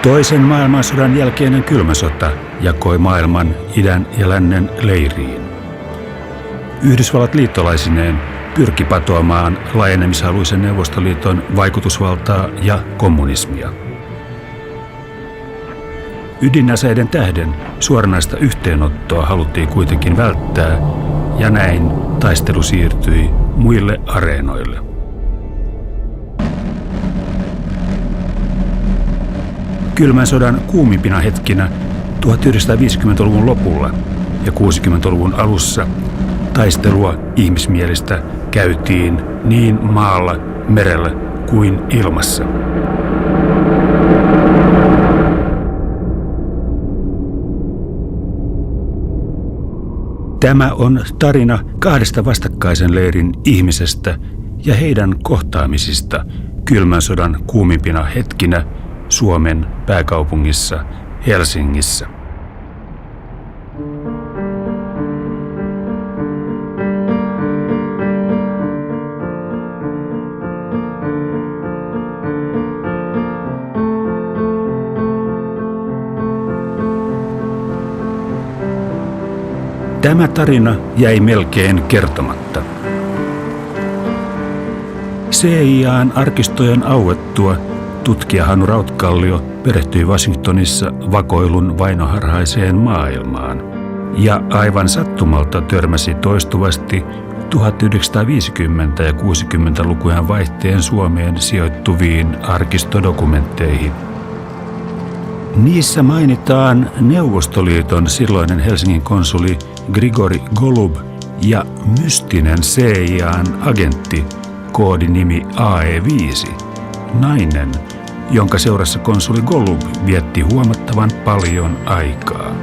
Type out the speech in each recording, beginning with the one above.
Toisen maailmansodan jälkeinen kylmä sota jakoi maailman idän ja lännen leiriin. Yhdysvallat liittolaisineen pyrki patoamaan laajenemishaluisen Neuvostoliiton vaikutusvaltaa ja kommunismia. Ydinaseiden tähden suoranaista yhteenottoa haluttiin kuitenkin välttää, ja näin taistelu siirtyi muille areenoille. Kylmän sodan kuumimpina hetkinä 1950-luvun lopulla ja 60-luvun alussa taistelua ihmismielistä käytiin niin maalla, merellä kuin ilmassa. Tämä on tarina kahdesta vastakkaisen leirin ihmisestä ja heidän kohtaamisista kylmän sodan kuumimpina hetkinä Suomen pääkaupungissa Helsingissä. Tämä tarina jäi melkein kertomatta. CIA:n arkistojen auettua tutkija Hannu Rautkallio perehtyi Washingtonissa vakoilun vainoharhaiseen maailmaan ja aivan sattumalta törmäsi toistuvasti 1950- ja 60-lukujen vaihteen Suomeen sijoittuviin arkistodokumentteihin. Niissä mainitaan Neuvostoliiton silloinen Helsingin konsuli Grigori ja mystinen CIA:n agentti koodinimi AE5, nainen, jonka seurassa konsuli Golub vietti huomattavan paljon aikaa.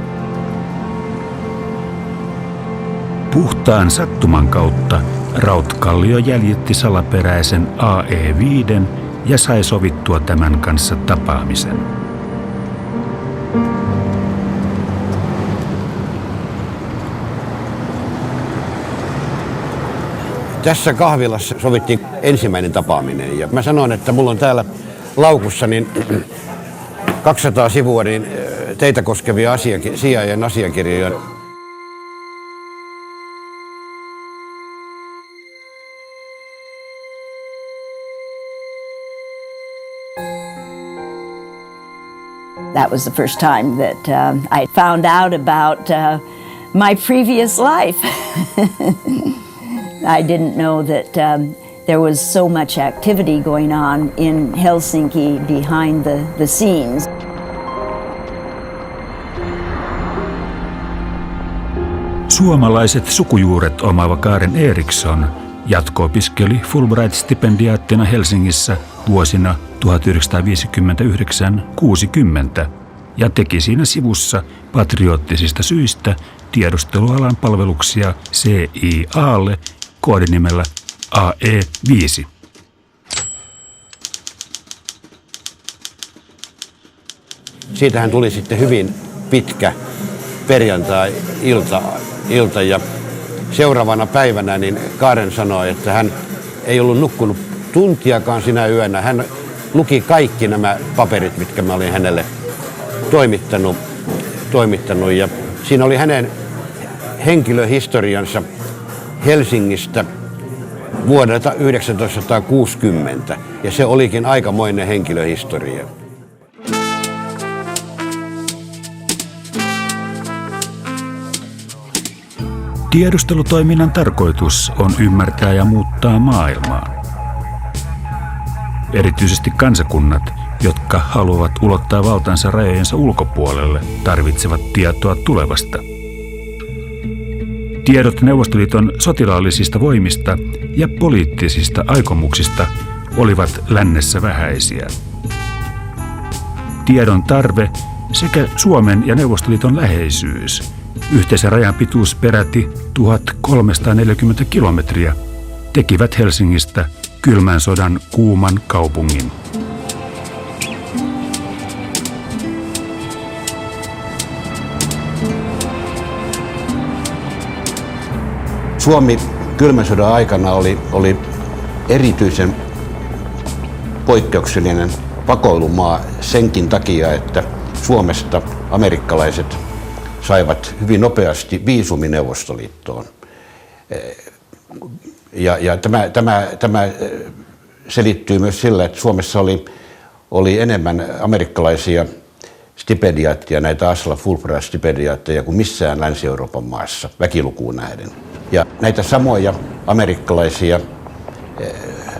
Puhtaan sattuman kautta Rautkallio jäljitti salaperäisen AE5 ja sai sovittua tämän kanssa tapaamisen. Tässä kahvilassa sovittiin ensimmäinen tapaaminen ja mä sanoin, että mulla on täällä laukussa niin 200 sivua niin teitä koskevia CIA:n asiakirjoja. That was the first time that I found out about my previous life. I didn't know that there was so much activity going on in Helsinki behind the scenes. Suomalaiset sukujuuret omaava Karen Eriksson jatko-opiskeli Fulbright-stipendiaattina Helsingissä vuosina 1959–60 ja teki siinä sivussa patriottisista syistä tiedustelualan palveluksia CIA:lle koodinimellä AE5. Siitähän tuli sitten hyvin pitkä perjantai-ilta ja seuraavana päivänä niin Karen sanoi, että hän ei ollut nukkunut tuntiakaan sinä yönä. Hän luki kaikki nämä paperit, mitkä mä olin hänelle toimittanut ja siinä oli hänen henkilöhistoriansa Helsingistä vuodelta 1960 ja se olikin aikamoinen henkilöhistoria. Tiedustelutoiminnan tarkoitus on ymmärtää ja muuttaa maailmaa. Erityisesti kansakunnat, jotka haluavat ulottaa valtansa rajojensa ulkopuolelle, tarvitsevat tietoa tulevasta. Tiedot Neuvostoliiton sotilaallisista voimista ja poliittisista aikomuksista olivat lännessä vähäisiä. Tiedon tarve sekä Suomen ja Neuvostoliiton läheisyys, yhteisen rajan pituus peräti 1340 kilometriä, tekivät Helsingistä kylmän sodan kuuman kaupungin. Suomi kylmän sodan aikana oli erityisen poikkeuksellinen pakoilumaa senkin takia, että Suomesta amerikkalaiset saivat hyvin nopeasti viisumin Neuvostoliittoon. Ja tämä selittyy myös sillä, että Suomessa oli enemmän amerikkalaisia stipendiaatteja, näitä Asla Fulbright-stipendiaatteja kuin missään Länsi-Euroopan maassa väkilukuun nähden. Ja näitä samoja amerikkalaisia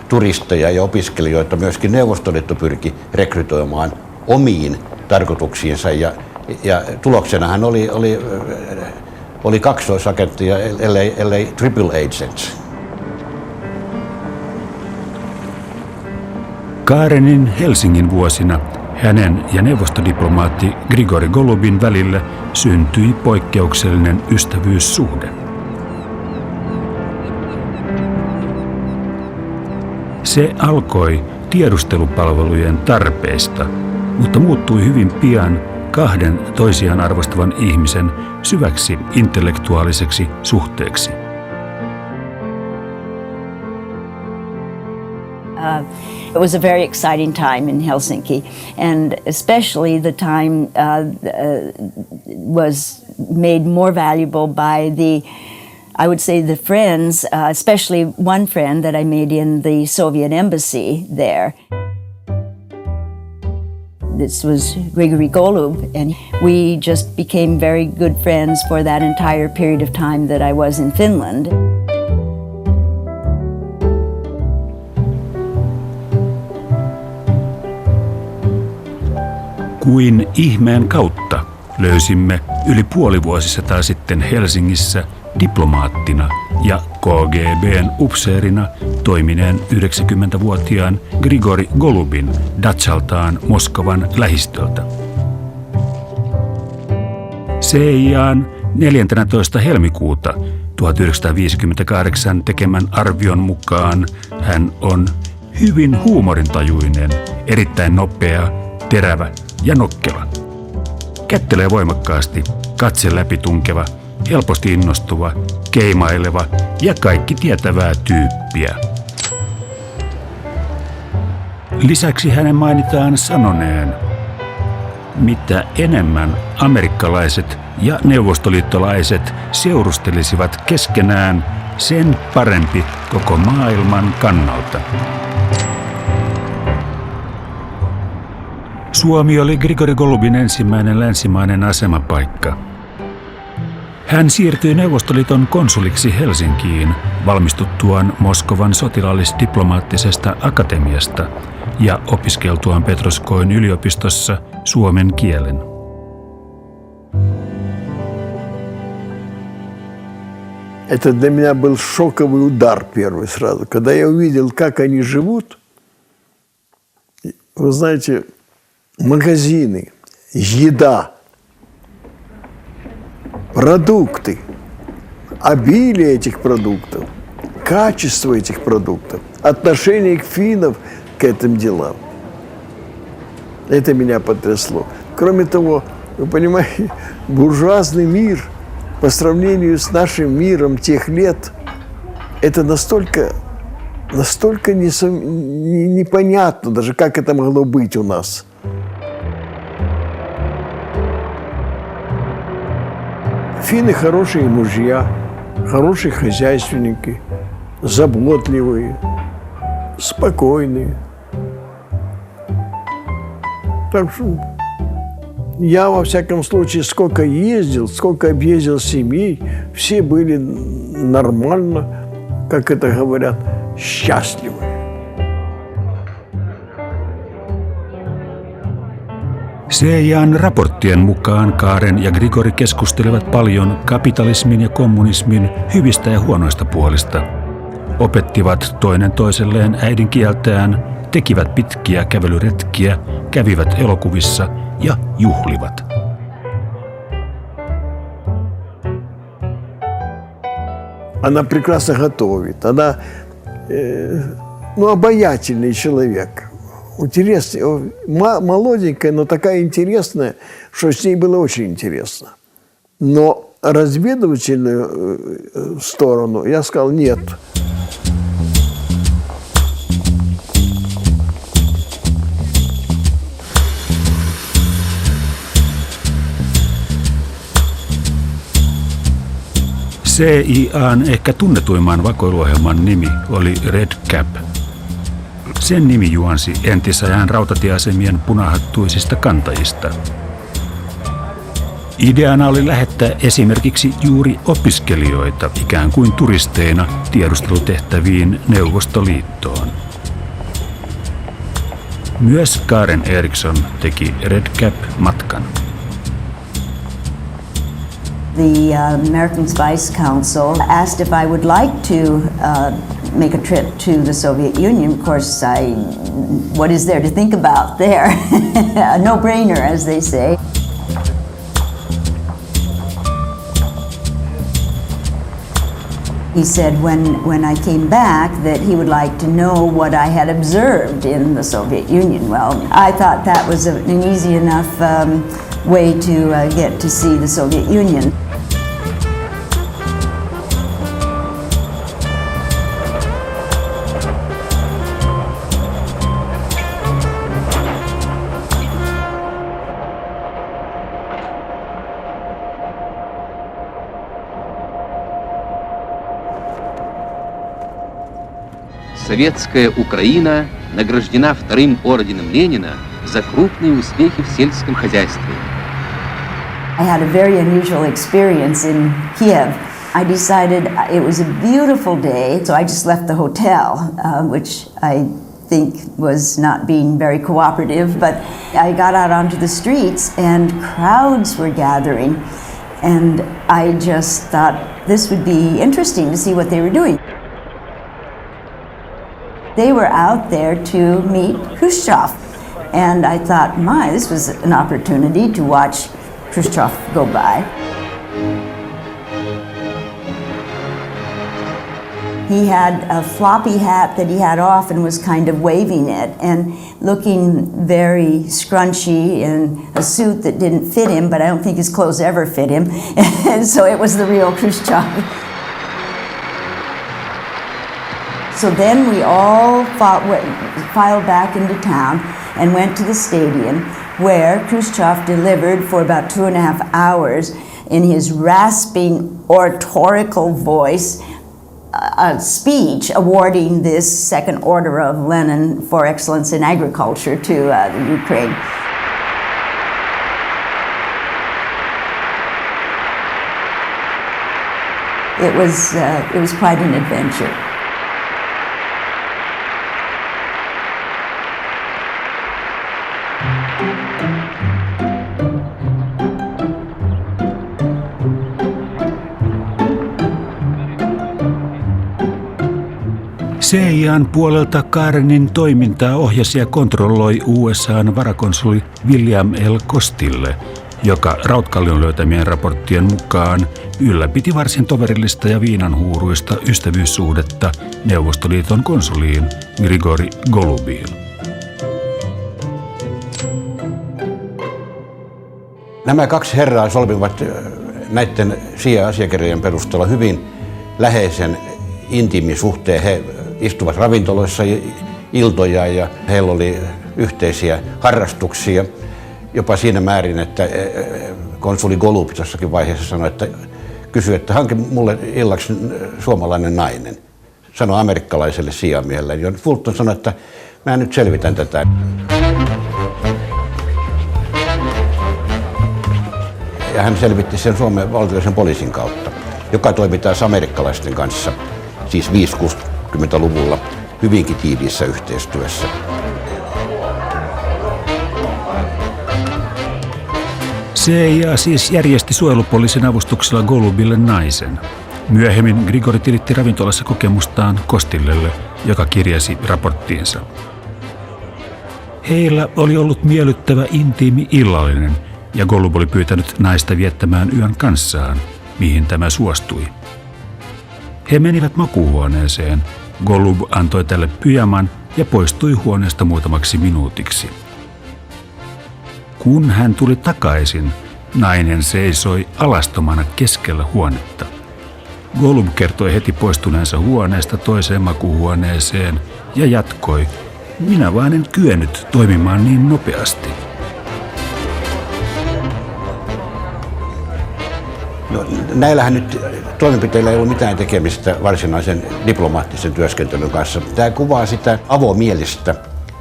turisteja ja opiskelijoita myöskin Neuvostoliitto pyrki rekrytoimaan omiin tarkoituksiinsa ja tuloksenahan oli kaksoisagentteja, ellei triple agents. Karenin Helsingin vuosina hänen ja neuvostodiplomaatti Grigori Golubin välillä syntyi poikkeuksellinen ystävyyssuhde. Se alkoi tiedustelupalvelujen tarpeista, mutta muuttui hyvin pian kahden toisiaan arvostavan ihmisen syväksi intellektuaaliseksi suhteeksi. It was a very exciting time in Helsinki, and especially the time was made more valuable by I would say the friends, especially one friend that I made in the Soviet embassy there. This was Grigori Golub, and we just became very good friends for that entire period of time that I was in Finland. Kuin ihmeen kautta löysimme yli puoli vuosisataa sitten Helsingissä diplomaattina ja KGB:n upseerina toimineen 90-vuotiaan Grigori Golubin Datsaltaan Moskovan lähistöltä. CIA:n 14. helmikuuta 1958 tekemän arvion mukaan hän on hyvin huumorintajuinen, erittäin nopea, terävä ja nokkela. Kättelee voimakkaasti, katse läpitunkeva, helposti innostuva, keimaileva ja kaikki tietävää tyyppiä. Lisäksi hänen mainitaan sanoneen, mitä enemmän amerikkalaiset ja neuvostoliittolaiset seurustelisivat keskenään, sen parempi koko maailman kannalta. Suomi oli Grigori Golubin ensimmäinen länsimainen asemapaikka. Hän siirtyi Neuvostoliiton konsuliksi Helsinkiin valmistuttuaan Moskovan sotilaallis-diplomaattisesta akatemiasta ja opiskeltuaan Petroskoin yliopistossa suomen kielen. Это для меня был шоковый удар первый сразу. Когда я увидел, как они живут, вы знаете, магазины, еда, продукты, обилие этих продуктов, качество этих продуктов, отношение финнов к этим делам. Это меня потрясло. Кроме того, вы понимаете, буржуазный мир по сравнению с нашим миром тех лет, это настолько непонятно даже, как это могло быть у нас. Финны хорошие мужья, хорошие хозяйственники, заботливые, спокойные. Так что я, во всяком случае, сколько ездил, сколько объездил семей, все были нормально, как это говорят, счастливы. CIA:n raporttien mukaan Karen ja Grigori keskustelivat paljon kapitalismin ja kommunismin hyvistä ja huonoista puolista. Opettivat toinen toiselleen äidinkieltään, tekivät pitkiä kävelyretkiä, kävivät elokuvissa ja juhlivat. Она прекрасно готовит, она обаятельный человек. Интересная, молоденькая, но такая интересная, что с ней было очень интересно. Но разведывательную сторону я сказал нет. CIA:n ehkä tunnetuimman vakoiluohjelman nimi oli Red Cap. Sen nimi juonsi entisajan rautatieasemien punahattuisista kantajista. Ideana oli lähettää esimerkiksi juuri opiskelijoita ikään kuin turisteina tiedustelutehtäviin Neuvostoliittoon. Myös Karen Eriksson teki Red Cap-matkan. The American Spice Council asked if I would like to make a trip to the Soviet Union. Of course, what is there to think about there? A no-brainer, as they say. He said when I came back that he would like to know what I had observed in the Soviet Union. Well, I thought that was an easy enough way to get to see the Soviet Union. Советская Украина награждена вторым орденом Ленина за крупные успехи в сельском хозяйстве. I had a very unusual experience in Kiev. I decided it was a beautiful day, so I just left the hotel, which I think was not being very cooperative, but I got out onto the streets and crowds were gathering, and I just thought this would be interesting to see what they were doing. They were out there to meet Khrushchev, and I thought, this was an opportunity to watch Khrushchev go by. He had a floppy hat that he had off and was kind of waving it and looking very scrunchy in a suit that didn't fit him, but I don't think his clothes ever fit him. And so it was the real Khrushchev. So then we all filed back into town and went to the stadium where Khrushchev delivered for about 2.5 hours in his rasping oratorical voice a speech awarding this second order of Lenin for excellence in agriculture to the Ukraine. It was quite an adventure. CIA:n puolelta Karenin toimintaa ohjasi ja kontrolloi USA:n varakonsuli William L. Costille, joka Rautkallion löytämien raporttien mukaan ylläpiti varsin toverillista ja viinanhuuruista ystävyyssuhdetta Neuvostoliiton konsuliin Grigori Golubiin. Nämä kaksi herraa solmivat näiden CIA-asiakirjojen perusteella hyvin läheisen intiimisuhteen. He istuvat ravintoloissa iltoja ja heillä oli yhteisiä harrastuksia. Jopa siinä määrin, että konsuli Golub jossakin vaiheessa sanoi, että kysyi, että hanki mulle illaksi suomalainen nainen. Sanoi amerikkalaiselle CIA-miehelle. Ja Fulton sanoi, että mä nyt selvitän tätä. Ja hän selvitti sen Suomen valtiollisen poliisin kautta, joka toimi taas amerikkalaisten kanssa, siis 50-60-luvulla hyvinkin tiiviissä yhteistyössä. CIA siis järjesti suojelupoliisin avustuksella Golubille naisen. Myöhemmin Grigori tilitti ravintolassa kokemustaan Costillelle, joka kirjasi raporttiinsa. Heillä oli ollut miellyttävä intiimi illallinen, ja Golub oli pyytänyt naista viettämään yön kanssaan, mihin tämä suostui. He menivät makuuhuoneeseen. Golub antoi tälle pyjaman ja poistui huoneesta muutamaksi minuutiksi. Kun hän tuli takaisin, nainen seisoi alastomana keskellä huonetta. Golub kertoi heti poistuneensa huoneesta toiseen makuuhuoneeseen ja jatkoi, minä vaan en kyennyt toimimaan niin nopeasti. No, näillähän nyt toimenpiteillä ei ollut mitään tekemistä varsinaisen diplomaattisen työskentelyn kanssa. Tämä kuvaa sitä avomielistä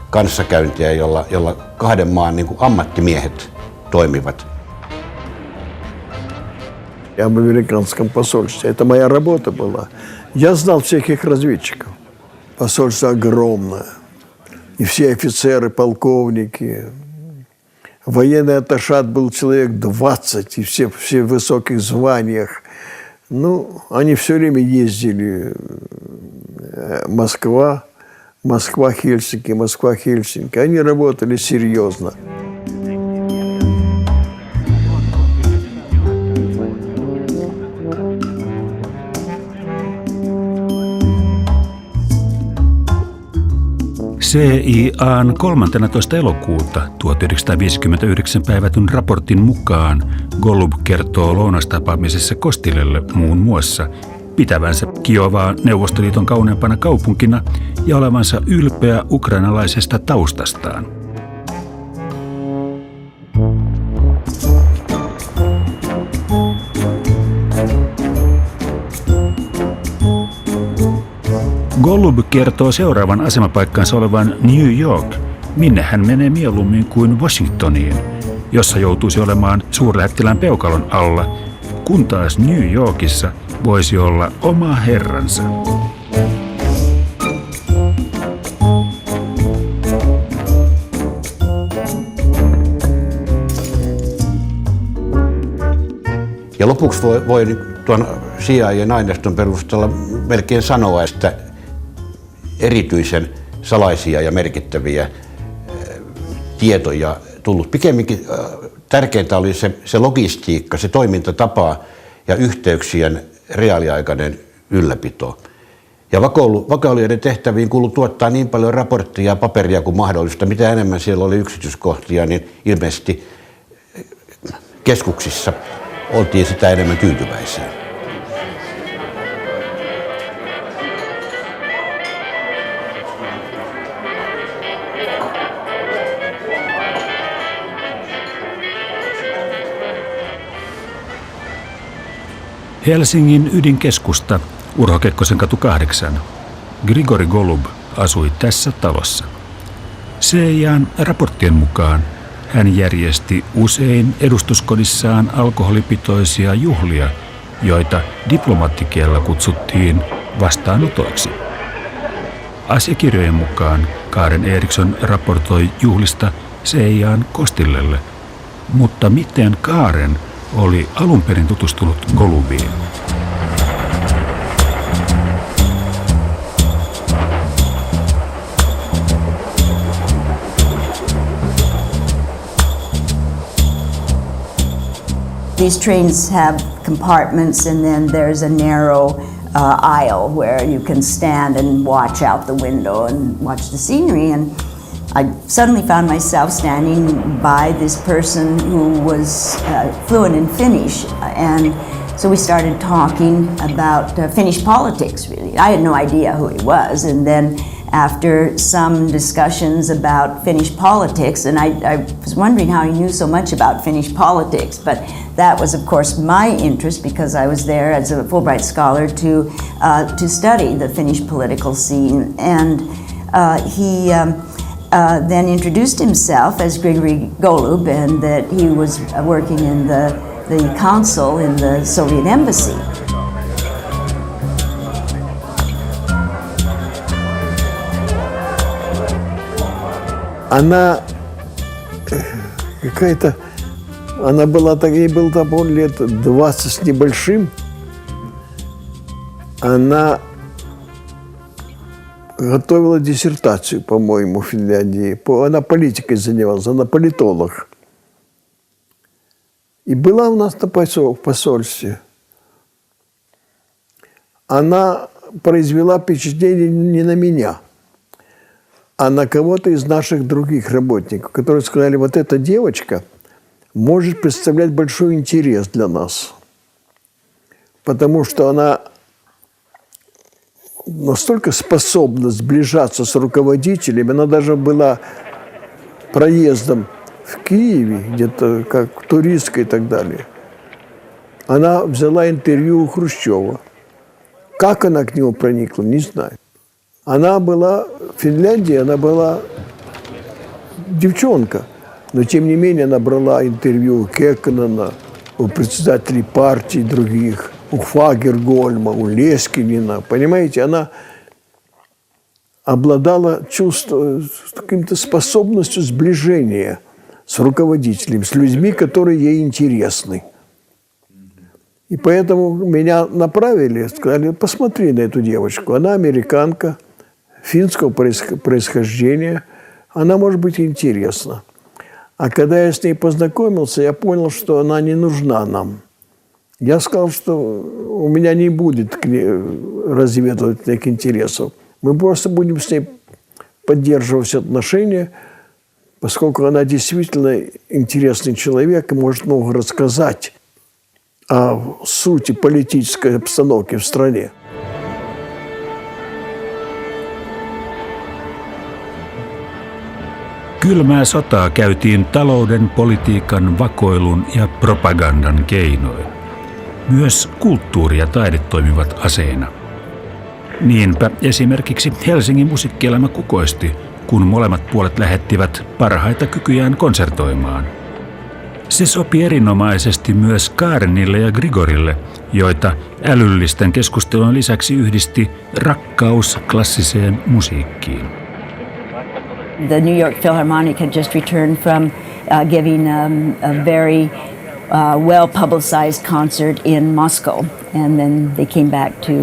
kanssakäyntiä, jolla kahden maan niin kuin ammattimiehet toimivat. Я в американском посольстве. Это моя работа была. Я знал всех их разведчиков. Посольство огромное. И все офицеры, полковники. Военный атташат был человек 20, и все в высоких званиях. Ну, они все время ездили. Москва-Хельсинки, Москва-Хельсинки. Они работали серьезно. CIA:n 13. elokuuta 1959 päivätyn raportin mukaan Golub kertoo lounastapaamisessa Kostilelle muun muassa pitävänsä Kiovaa Neuvostoliiton kauneimpana kaupunkina ja olevansa ylpeä ukrainalaisesta taustastaan. Golub kertoo seuraavan asemapaikkansa olevan New York, minne hän menee mieluummin kuin Washingtoniin, jossa joutuisi olemaan suurlähettilään peukalon alla, kun taas New Yorkissa voisi olla oma herransa. Ja lopuksi voi tuon CIA:n aineiston perusteella melkein sanoa, että erityisen salaisia ja merkittäviä tietoja tullut. Pikemminkin tärkeintä oli se logistiikka, se toimintatapa ja yhteyksien reaaliaikainen ylläpito. Ja vakoilijoiden tehtäviin kuului tuottaa niin paljon raporttia ja paperia kuin mahdollista. Mitä enemmän siellä oli yksityiskohtia, niin ilmeisesti keskuksissa oltiin sitä enemmän tyytyväisiä. Helsingin ydinkeskusta, Urho Kekkosen katu 8. Grigori Golub asui tässä talossa. CIA:n raporttien mukaan hän järjesti usein edustuskodissaan alkoholipitoisia juhlia, joita diplomaattikielellä kutsuttiin vastaanotoiksi. Asiakirjojen mukaan Karen Eriksson raportoi juhlista CIA:n Kostillelle, mutta miten Karen oli alun perin tutustunut Golubiin? These trains have compartments, and then there's a narrow aisle where you can stand and watch out the window and watch the scenery. And I suddenly found myself standing by this person who was fluent in Finnish, and so we started talking about Finnish politics, really. I had no idea who he was, and then after some discussions about Finnish politics, and I was wondering how he knew so much about Finnish politics, but that was, of course, my interest because I was there as a Fulbright scholar to study the Finnish political scene, and he then introduced himself as Grigori Golub, and that he was working in the consul in the Soviet embassy. Она какая-то, ей было там лет 20 с небольшим. Она готовила диссертацию, по-моему, в Финляндии. Она политикой занималась, она политолог. И была у нас в посольстве. Она произвела впечатление не на меня, а на кого-то из наших других работников, которые сказали, вот эта девочка может представлять большой интерес для нас, потому что она настолько способна сближаться с руководителями, она даже была проездом в Киеве, где-то как туристка и так далее. Она взяла интервью у Хрущева. Как она к нему проникла, не знаю. Она была в Финляндии, она была девчонка. Но, тем не менее, она брала интервью у Кекконена, у председателей партий других, у Фагергольма, у Лескинина. Понимаете, она обладала каким-то способностью сближения с руководителем, с людьми, которые ей интересны. И поэтому меня направили, сказали, посмотри на эту девочку. Она американка, финского происхождения, она может быть интересна. А когда я с ней познакомился, я понял, что она не нужна нам. Я сказал, что у меня не будет к ней разведывательных интересов. Мы просто будем с ней поддерживать отношения, поскольку она действительно интересный человек и может много рассказать о сути политической обстановки в стране. Kylmää sotaa käytiin talouden, politiikan, vakoilun ja propagandan keinoin. Myös kulttuuri ja taide toimivat aseina. Niinpä esimerkiksi Helsingin musiikkielämä kukoisti, kun molemmat puolet lähettivät parhaita kykyjään konsertoimaan. Se sopi erinomaisesti myös Karenille ja Grigorille, joita älyllisten keskustelujen lisäksi yhdisti rakkaus klassiseen musiikkiin. The New York Philharmonic had just returned from giving a very well-publicized concert in Moscow, and then they came back to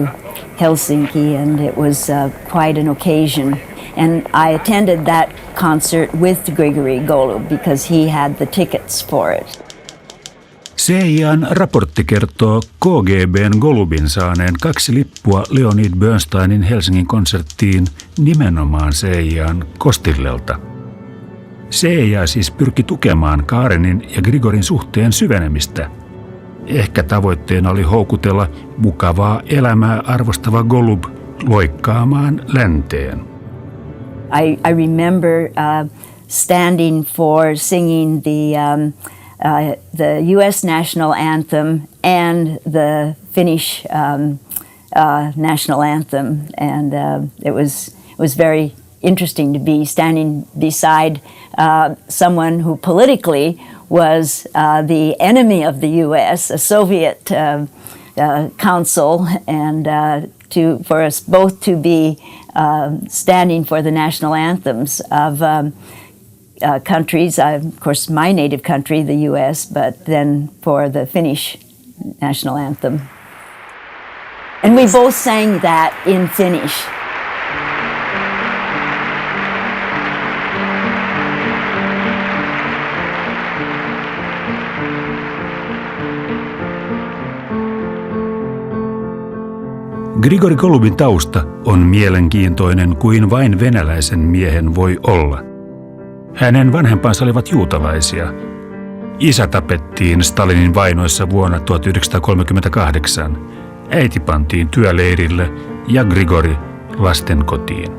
Helsinki, and it was quite an occasion. And I attended that concert with Grigori Golub because he had the tickets for it. CIA:n raportti kertoo KGB:n Golubin saaneen 2 lippua Leonid Bernsteinin Helsingin konserttiin nimenomaan CIA:n Kostillelta. CIA siis pyrki tukemaan Karenin ja Grigorin suhteen syvenemistä. Ehkä tavoitteena oli houkutella mukavaa elämää arvostava Golub loikkaamaan länteen. I remember standing for singing the U.S. national anthem and the Finnish national anthem, and it was very interesting to be standing beside someone who politically was the enemy of the U.S., a Soviet council, and for us both to be standing for the national anthems of countries, of course my native country, the U.S., but then for the Finnish national anthem. And we both sang that in Finnish. Grigori Golubin tausta on mielenkiintoinen kuin vain venäläisen miehen voi olla. Hänen vanhempansa olivat juutalaisia. Isä tapettiin Stalinin vainoissa vuonna 1938. Äiti pantiin työleirille ja Grigori lastenkotiin.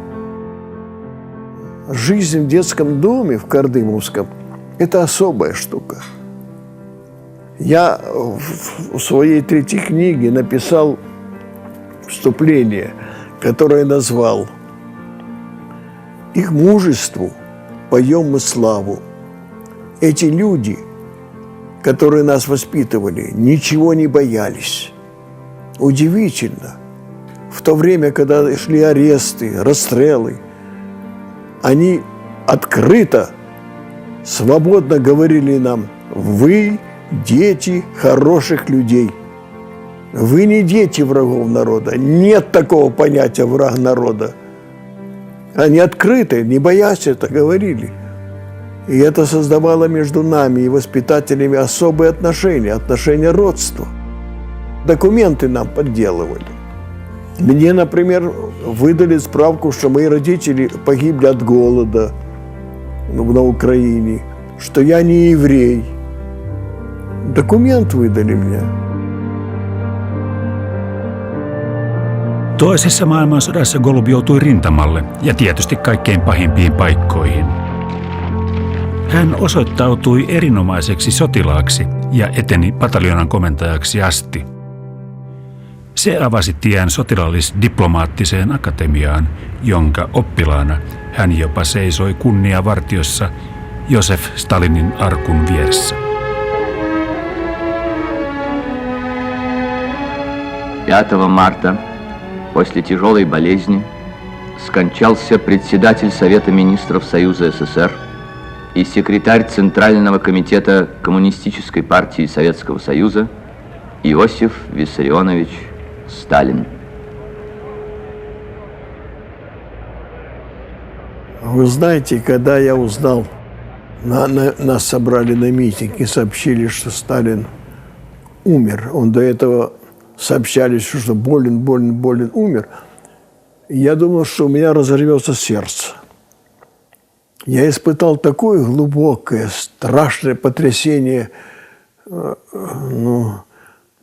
Жизнь в детском доме в Кардымовском – это особая штука. Я в своей 3 книге написал вступление, которое назвал «Их мужеству поем мы славу». Эти люди, которые нас воспитывали, ничего не боялись. Удивительно. В то время, когда шли аресты, расстрелы, они открыто, свободно говорили нам: «Вы дети хороших людей. Вы не дети врагов народа. Нет такого понятия враг народа». Они открыто, не боясь это, говорили. И это создавало между нами и воспитателями особые отношения родства. Документы нам подделывали. Мне, например, выдали справку, что мои родители погибли от голода на Украине, что я не еврей. Документ выдали мне. Toisessa maailmansodassa Golub joutui rintamalle ja tietysti kaikkein pahimpiin paikkoihin. Hän osoittautui erinomaiseksi sotilaaksi ja eteni pataljonan komentajaksi asti. Se avasi tien sotilaallis-diplomaattiseen akatemiaan, jonka oppilaana hän jopa seisoi kunniavartiossa Josef Stalinin arkun vieressä. 5 марта после тяжелой болезни скончался председатель Совета министров Союза СССР и секретарь Центрального комитета Коммунистической партии Советского Союза Иосиф Виссарионович Сталин. Вы знаете, когда я узнал, нас собрали на митинг и сообщили, что Сталин умер. Он до этого сообщали, что болен, умер. Я думал, что у меня разорвется сердце. Я испытал такое глубокое, страшное потрясение,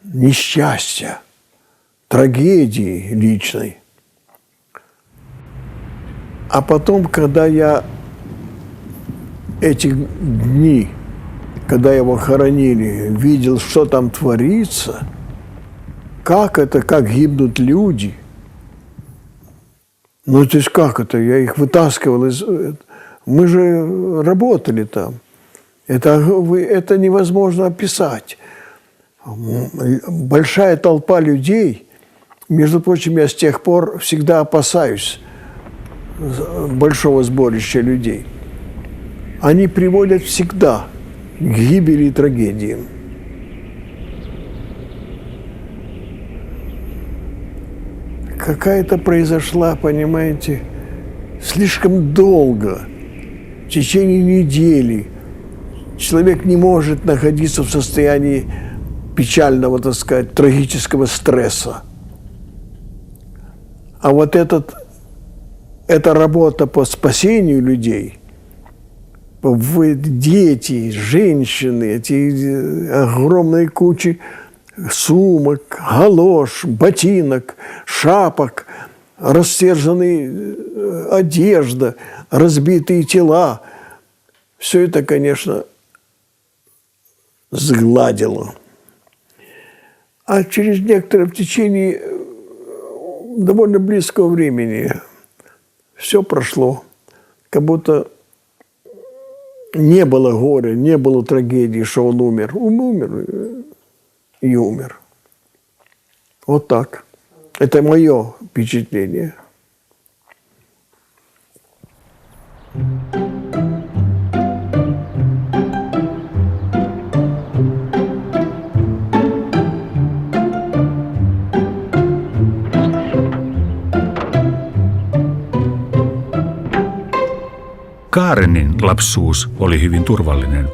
несчастья, трагедии личной. А потом, когда я эти дни, когда его хоронили, видел, что там творится, как гибнут люди. Ну, то есть как это? Я их вытаскивал из... Мы же работали там. Это невозможно описать. Большая толпа людей. Между прочим, я с тех пор всегда опасаюсь большого сборища людей. Они приводят всегда к гибели и трагедиям. Какая-то произошла, понимаете, слишком долго, в течение недели. Человек не может находиться в состоянии печального, так сказать, трагического стресса. А вот эта работа по спасению людей, дети, женщины, эти огромные кучи сумок, галош, ботинок, шапок, растерзанная одежда, разбитые тела. Все это, конечно, сгладило. А через некоторое, в течение довольно близкого времени все прошло, как будто не было горя, не было трагедии, что он умер. Он умер и умер. Вот так. Это мое впечатление. Karenin lapsuus oli hyvin turvallinen.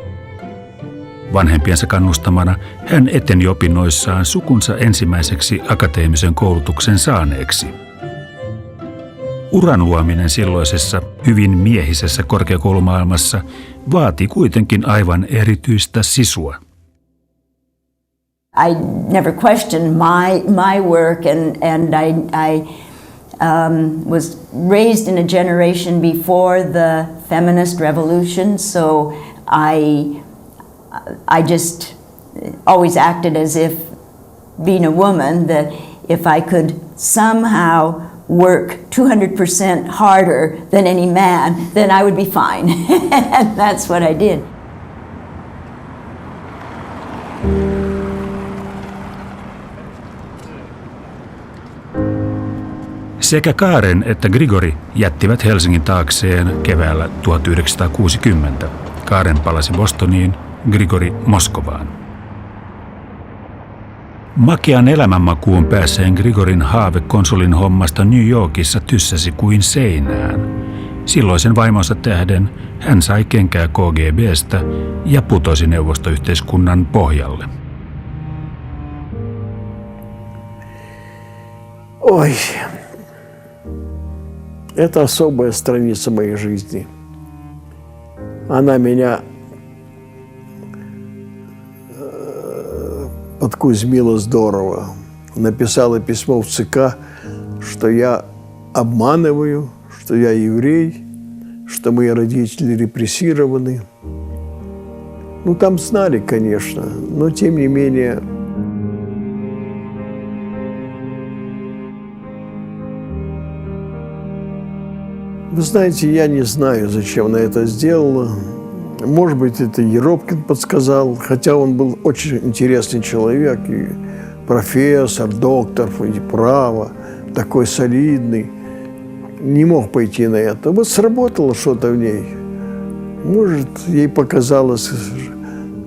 Vanhempiensa kannustamana hän eteni opinnoissaan sukunsa ensimmäiseksi akateemisen koulutuksen saaneeksi. Uran luominen silloisessa hyvin miehisessä korkeakoulumaailmassa vaati kuitenkin aivan erityistä sisua. I never questioned my work, and I was raised in a generation before the feminist revolution, so I just always acted as if, being a woman, that if I could somehow work 200% harder than any man, then I would be fine. And that's what I did. Sekä Karen että Grigori jättivät Helsingin taakseen keväällä 1960. Karen palasi Bostoniin, Grigori Moskovaan. Makean elämänmakuun päässeen Grigorin haave konsulin hommasta New Yorkissa tyssäsi kuin seinään. Silloisen vaimonsa tähden hän sai kenkää KGB:stä ja putosi neuvostoyhteiskunnan pohjalle. Ой, это особая страница моей жизни. Она меня подкузмила здорово. Написала письмо в ЦК, что я обманываю, что я еврей, что мои родители репрессированы. Ну, там знали, конечно, но тем не менее. Вы знаете, я не знаю, зачем она это сделала. Может быть, это Еропкин подсказал, хотя он был очень интересный человек, и профессор, доктор, и право, такой солидный. Не мог пойти на это. Вот сработало что-то в ней. Может, ей показалось,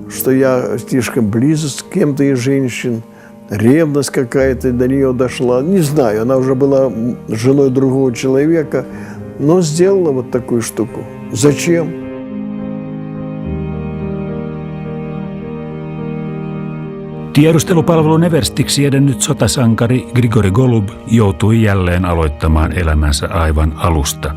что я слишком близок с кем-то из женщин, ревность какая-то до нее дошла. Не знаю, она уже была женой другого человека, но сделала вот такую штуку. Зачем? Tiedustelupalvelun everstiksi edennyt sotasankari Grigori Golub joutui jälleen aloittamaan elämänsä aivan alusta.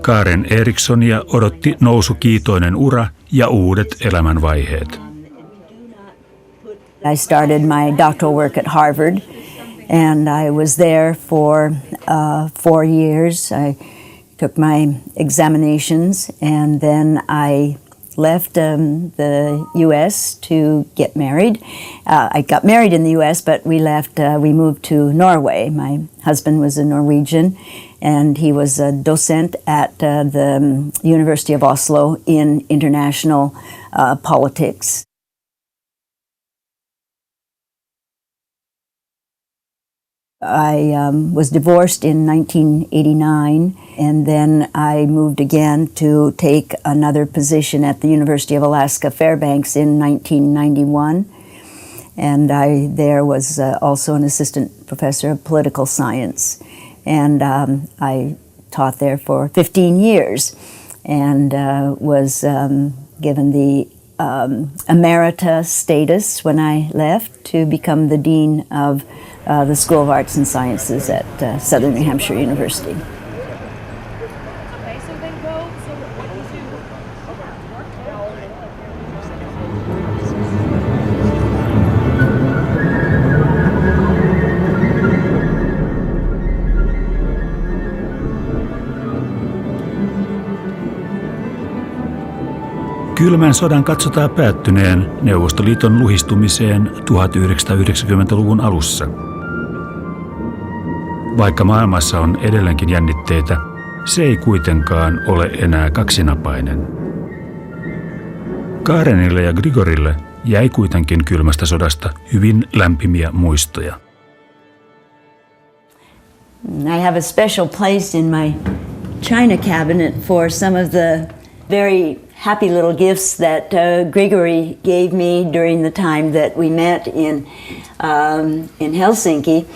Karen Erikssonia odotti nousukiitoinen ura ja uudet elämänvaiheet. I started my doctoral work at Harvard, and I was there for 4 years. I took my examinations, and then I left the U.S. to get married. I got married in the U.S., but we moved to Norway. My husband was a Norwegian, and he was a docent at the University of Oslo in international politics. I was divorced in 1989, and then I moved again to take another position at the University of Alaska Fairbanks in 1991. And I there was also an assistant professor of political science. And I taught there for 15 years and was given the emerita status when I left to become the dean of the School of Arts and Sciences at Southern New Hampshire University. Kylmän sodan katsotaan päättyneen Neuvostoliiton luhistumiseen 1990-luvun alussa. Vaikka maailmassa on edelleenkin jännitteitä, se ei kuitenkaan ole enää kaksinapainen. Karenille ja Grigorille jäi kuitenkin kylmästä sodasta hyvin lämpimiä muistoja. I have a special place in my china cabinet for some of the very happy little gifts that Grigori gave me during the time that we met in Helsinki.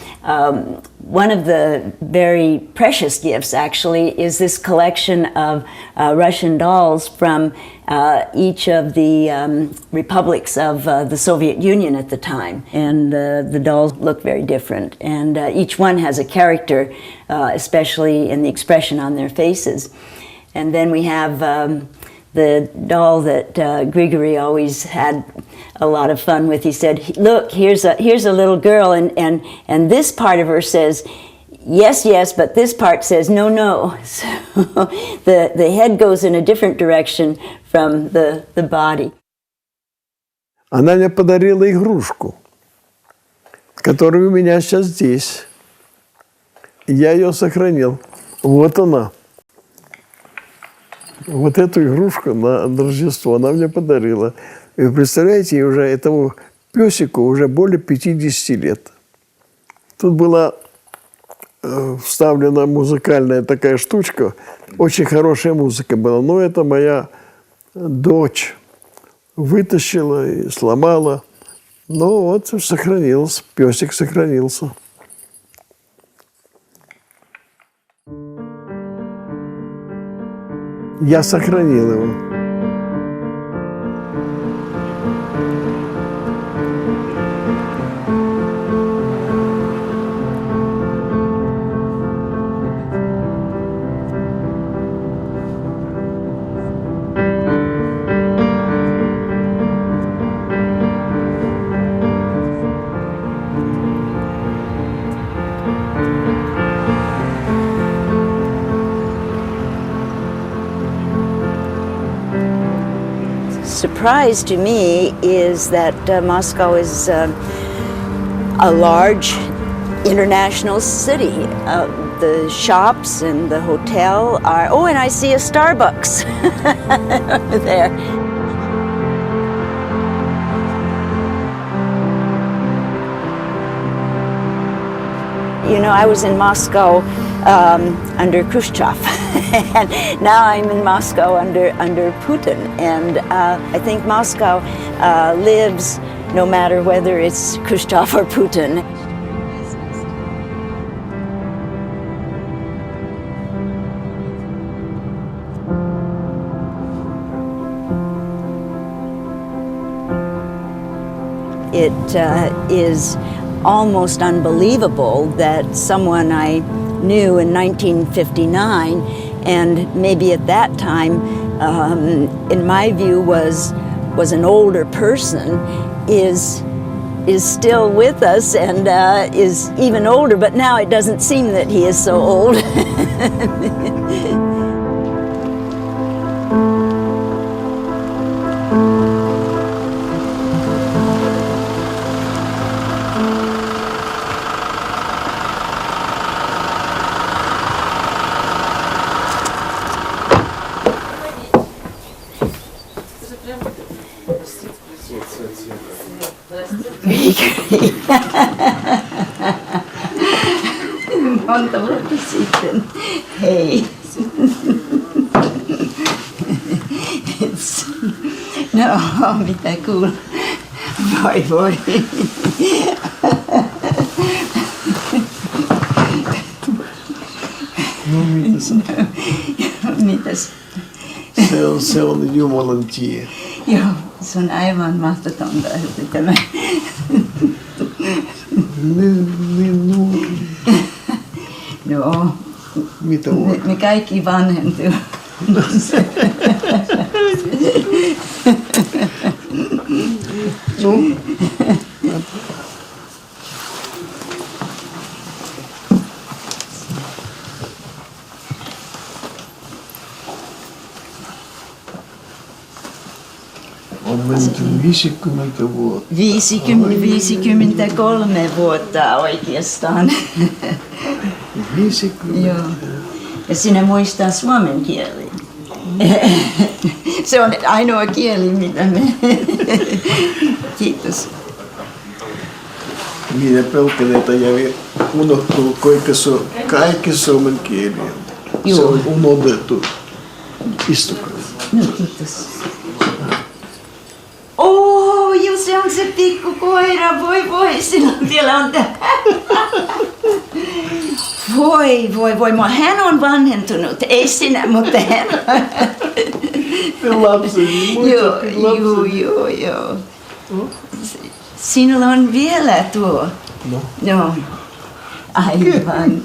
One of the very precious gifts, actually, is this collection of Russian dolls from each of the republics of the Soviet Union at the time. And the dolls look very different. And each one has a character, especially in the expression on their faces. And then we have the doll that Grigori always had a lot of fun with. He said, "Look, here's a little girl, and this part of her says yes, yes, but this part says no, no." So the head goes in a different direction from the body. Она мне подарила игрушку, которая у меня сейчас здесь. Я ее сохранил. Вот она. Вот эту игрушку на Рождество она мне подарила. И вы представляете, уже этому песику уже более 50 лет. Тут была вставлена музыкальная такая штучка. Очень хорошая музыка была. Но это моя дочь вытащила и сломала. Но вот сохранился, песик сохранился. Я сохранил его. surprise to me is that Moscow is a large international city. The shops and the hotel are, oh, and I see a Starbucks over there. You know, I was in Moscow under Khrushchev, and now I'm in Moscow under Putin. And I think Moscow lives no matter whether it's Khrushchev or Putin. It is almost unbelievable that someone I knew in 1959, and maybe at that time, in my view, was an older person, is still with us and is even older. But now it doesn't seem that he is so old. Monta vuotta sitten. Hei. No, mitä kuuluu? Voi voi. No mitäs? Mitäs? Se on Jumalan tie. Joo, se on aivan mahdotonta, että tämä... Niin nuori. Joo. Mitä on? Me kaikki vanhentuu. No. On menty 50 vuotta. 53 vuotta oikeastaan. 50? Joo. Ja sinä muistaa suomen kieli. Se on ainoa kieli, mitä me... Kiitos. Minä pelkään, että unohtuu kaikki suomen kieli. Se on unohdettu. Istukaa. No, kiitos. Oh, jo se on se pikku koira. Voi, sillä vielä on tää. Voi, hän on vanhentunut. Ei sinä, mutta hän on. Lapseni, muistatkin lapseni. Joo. Sinulla on vielä tuo. No. Aivan.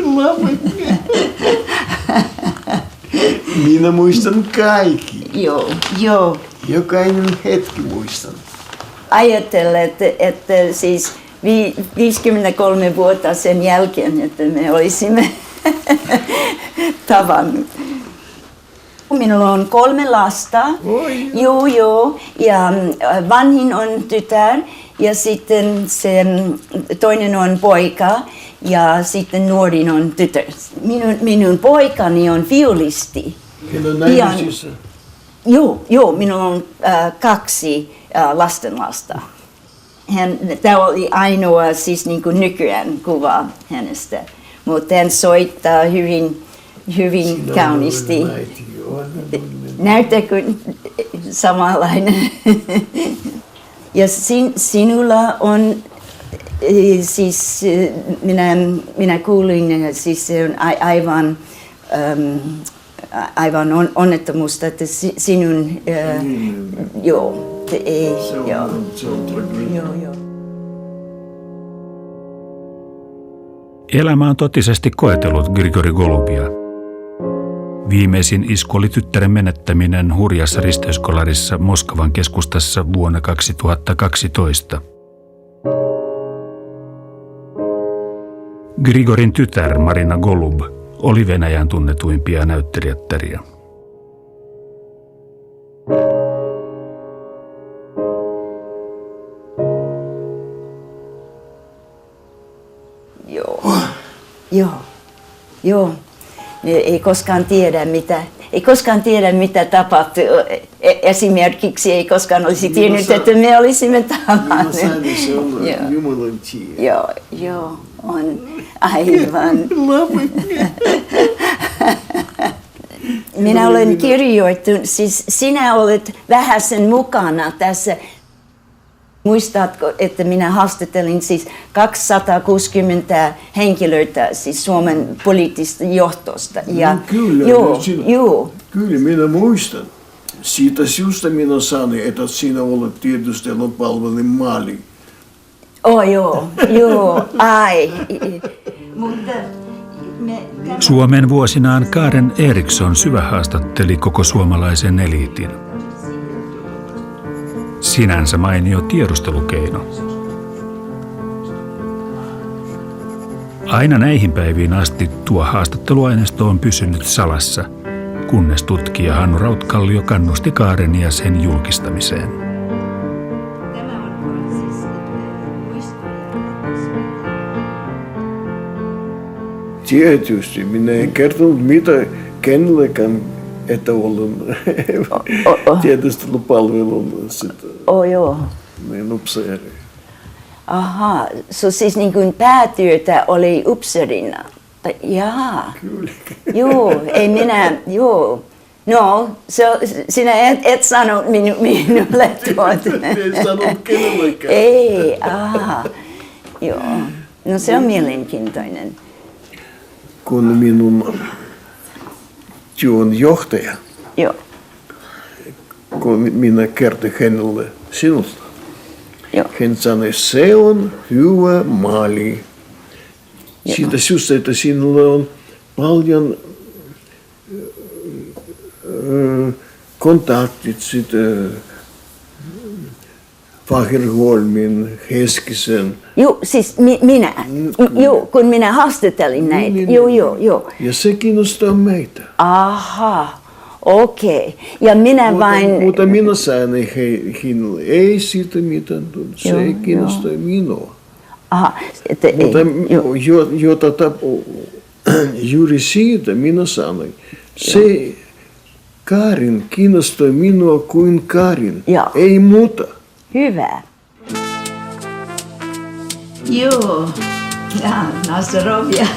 Minä muistan kaikki. Joo. Jokainen hetki muistan. Ajattelen, että siis 53 vuotta sen jälkeen, että me olisimme tavannut. Minulla on 3 lasta. Joo. Ja vanhin on tytär ja sitten se toinen on poika ja sitten nuorin on tytär. Minun poikani on viulisti. Hän on naimisissa. Joo, minulla on 2 lastenlasta. Tämä oli ainoa siis niin kuin nykyään kuva hänestä, mutta hän soittaa hyvin kauniisti. Näyttääkö samanlainen? Ja sinulla on, siis minä kuulin, siis se on aivan onnettomuus, että sinun, joo. Se on tragedia. Joo. Elämä on totisesti koetellut Grigori Golubia. Viimeisin isku oli tyttären menettäminen hurjassa risteyskolarissa Moskovan keskustassa vuonna 2012. Grigorin tytär Marina Golub oli Venäjän tunnetuimpia näyttelijättäriä. Joo. Ei koskaan tiedä, mitä tapahtui. Esimerkiksi ei koskaan olisi tiennyt, että me olisimme tavanneet. Se on Jumalan tie. Joo, on aivan. Minä olen kirjoittanut, siis sinä olet vähäsen mukana tässä. Muistatko, että minä haastattelin siis 260 henkilöitä siis Suomen poliittisesta johtosta. Ja, Kyllä, minä muistan. Siitä syystä minä sanoin, että sinä olet tiedustelupalvelun maali. Ai. Mutta Suomen vuosinaan Karen Eriksson syvähaastatteli koko suomalaisen eliitin. Sinänsä mainio tiedustelukeino. Aina näihin päiviin asti tuo haastatteluaineisto on pysynyt salassa, kunnes tutkija Hannu Rautkallio kannusti Karenia sen julkistamiseen. Tietysti, minä en kertonut mitä kenellekään, että olen tiedustelupalvelun upseeri. Aha, siis niin kuin päätyötä oli upseerina. Jaa. Kyllä. No, sinä et sano minulle tuota. En sanonut kenellekään. Ei, joo. No se on mielenkiintoinen. Kun minun työn johtaja, kun minä kertoin hänelle sinusta, hän sanoi, se on hyvä maali. Siitä syystä, että sinulla on paljon kontaktit Fagerholmin, Heskisen. Joo, siis minä. Kun minä haastattelin näitä. Joo. Ja se kiinnostaa meitä. Aha, okei. Ja minä vain... Mutta minä sanoin hänelle, ei siitä mitään tullut. Se ei kiinnosta minua. Aha. Mutta juuri siitä minä sanoin, se Karin kiinnostaa minua kuin Karin, ei muuta. Hyvä. Joo. Na zdrowie.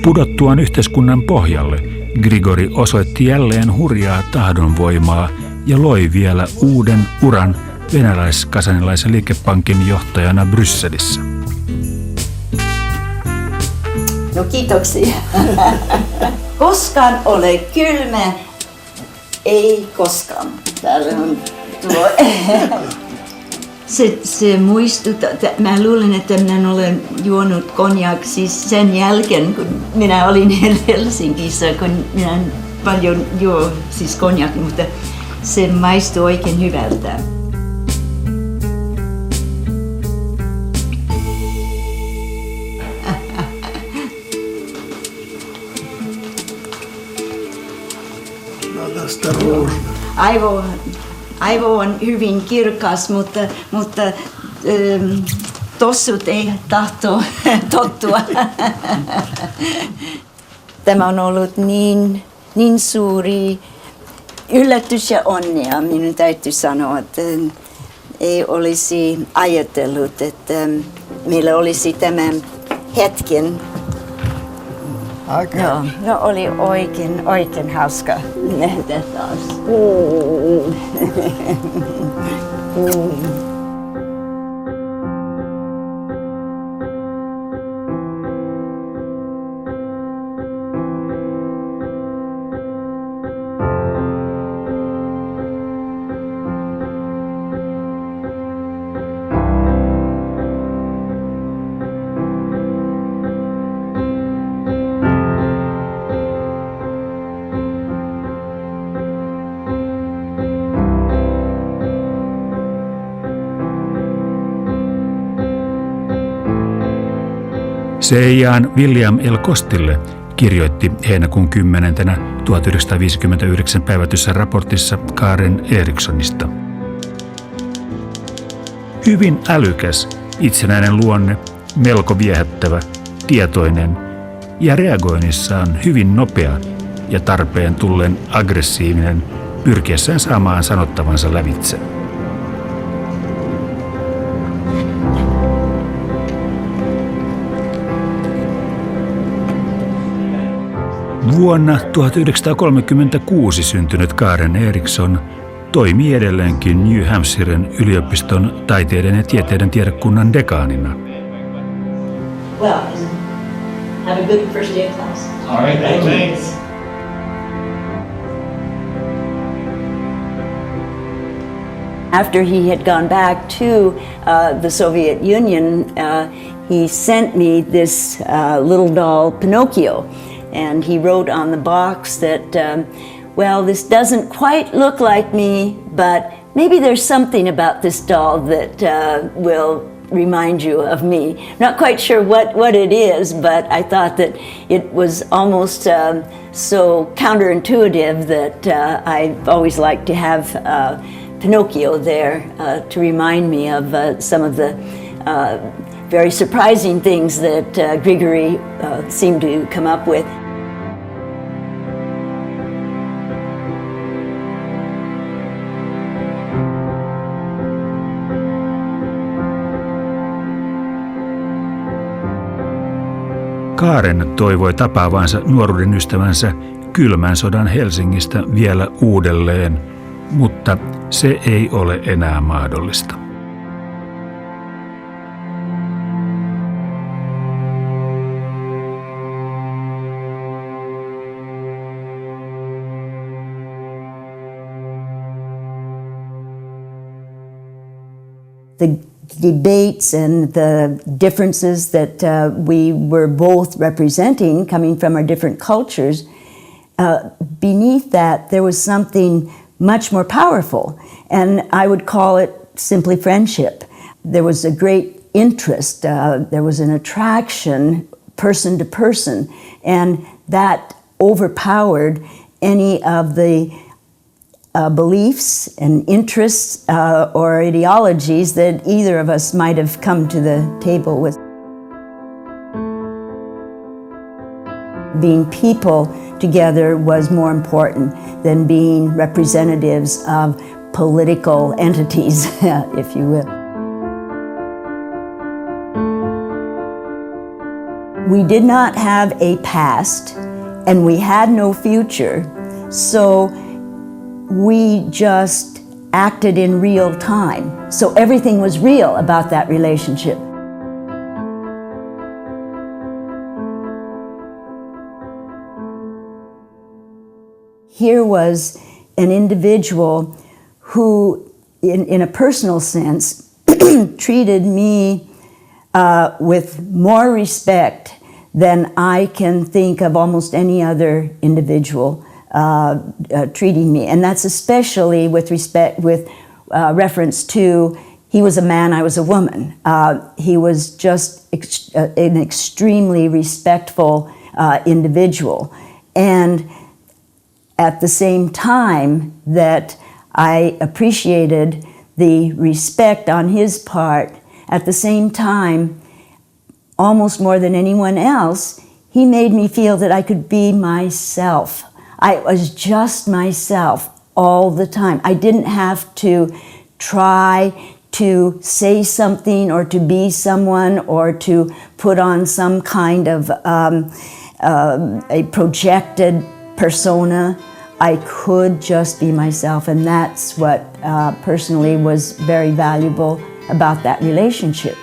Pudottuaan yhteiskunnan pohjalle, Grigori osoitti jälleen hurjaa tahdonvoimaa ja loi vielä uuden uran venäläis-kasanilaisen liikepankin johtajana Brysselissä. No kiitoksia. Koskaan ole kylmä. Ei koskaan. Täällä on tuo. Se muistuttaa, mä luulen, että minä olen juonut konjak siis sen jälkeen, kun minä olin Helsingissä, kun minä paljon juo siis konjak, mutta se maistuu oikein hyvältä. Arvo on hyvin kirkas, mutta tossut ei tahto tottua. Tämä on ollut niin suuri yllätys ja onnea. Minun täytyy sanoa, että ei olisi ajatellut, että meillä olisi tämän hetken. Okay. No oli oikein hauska nähdä taas. CIA:n William L. Costille kirjoitti heinäkuun 10. 1959 päivätyssä raportissa Karen Erikssonista. Hyvin älykäs, itsenäinen luonne, melko viehättävä, tietoinen ja reagoinnissaan hyvin nopea ja tarpeen tullen aggressiivinen pyrkiessään saamaan sanottavansa lävitse. Vuonna 1936 syntynyt Karen Eriksson toimii edelleenkin New Hampshiren yliopiston taiteiden ja tieteiden tiedekunnan dekaanina. Well, have a good first day of class. All right, thanks. After he had gone back to the Soviet Union, he sent me this little doll, Pinocchio. And he wrote on the box that, well, this doesn't quite look like me, but maybe there's something about this doll that will remind you of me. Not quite sure what it is, but I thought that it was almost so counterintuitive that I've always liked to have Pinocchio there to remind me of some of the very surprising things that Grigori seemed to come up with. Karen toivoi tapaavansa nuoruuden ystävänsä kylmän sodan Helsingistä vielä uudelleen, mutta se ei ole enää mahdollista. The debates and the differences that we were both representing, coming from our different cultures, beneath that there was something much more powerful, and I would call it simply friendship. There was a great interest, there was an attraction person to person, and that overpowered any of the beliefs and interests or ideologies that either of us might have come to the table with. Being people together was more important than being representatives of political entities, if you will. We did not have a past and we had no future, so we just acted in real time. So everything was real about that relationship. Here was an individual who, in a personal sense, treated me with more respect than I can think of almost any other individual treating me, and that's especially with reference to he was a man, I was a woman. He was just an extremely respectful individual, and at the same time that I appreciated the respect on his part, at the same time, almost more than anyone else, he made me feel that I could be myself. I was just myself all the time. I didn't have to try to say something or to be someone or to put on some kind of a projected persona. I could just be myself, and that's what personally was very valuable about that relationship.